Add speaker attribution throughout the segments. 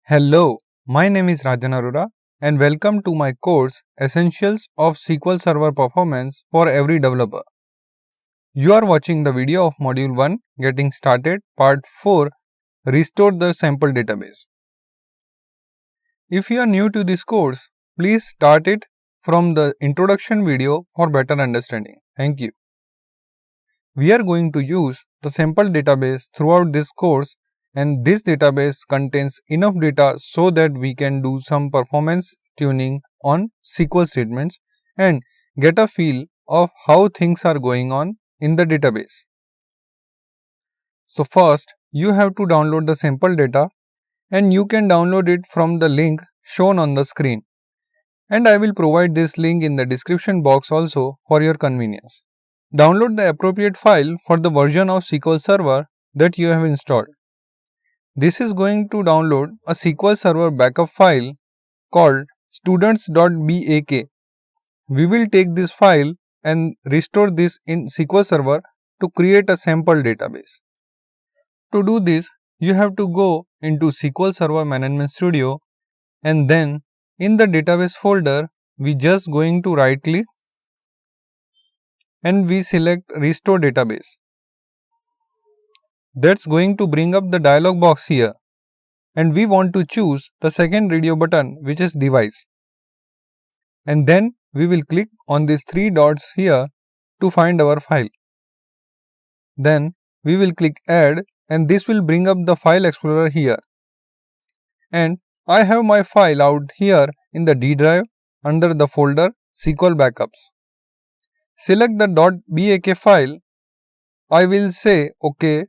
Speaker 1: Hello, my name is Rajan Arora and welcome to my course Essentials of SQL Server Performance for Every Developer. You are watching the video of Module 1 Getting Started Part 4 Restore the Sample Database. If you are new to this course, please start it from the introduction video for better understanding. Thank you. We are going to use the sample database throughout this course, and this database contains enough data so that we can do some performance tuning on SQL statements and get a feel of how things are going on in the database. So first, you have to download the sample data, and you can download it from the link shown on the screen, and I will provide this link in the description box also for your convenience. Download the appropriate file for the version of SQL Server that you have installed. This is going to download a SQL Server backup file called students.bak. We will take this file and restore this in SQL Server to create a sample database. To do this, you have to go into SQL Server Management Studio, and then in the database folder, we just going to right click and we select Restore Database. That's going to bring up the dialog box here, and we want to choose the second radio button, which is Device. And then we will click on these three dots here to find our file. Then we will click Add, and this will bring up the file explorer here. And I have my file out here in the D drive under the folder SQL Backups. Select the .bak file. I will say OK.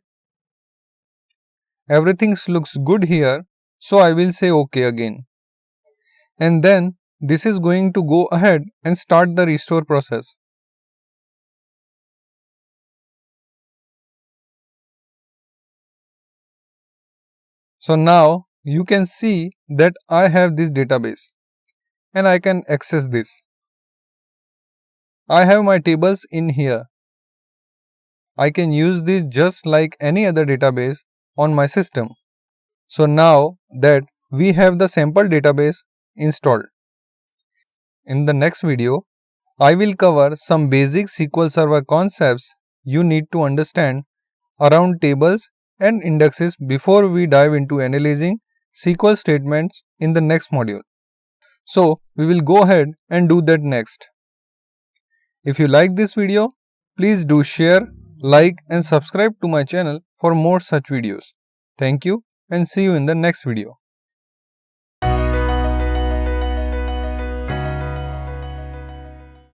Speaker 1: Everything looks good here, so I will say OK again. And then this is going to go ahead and start the restore process. So now you can see that I have this database and I can access this. I have my tables in here. I can use this just like any other database on my system. So now that we have the sample database installed, in the next video, I will cover some basic SQL Server concepts you need to understand around tables and indexes before we dive into analyzing SQL statements in the next module. So we will go ahead and do that next. If you like this video, please do share, like and subscribe to my channel for more such videos. Thank you and see you in the next video.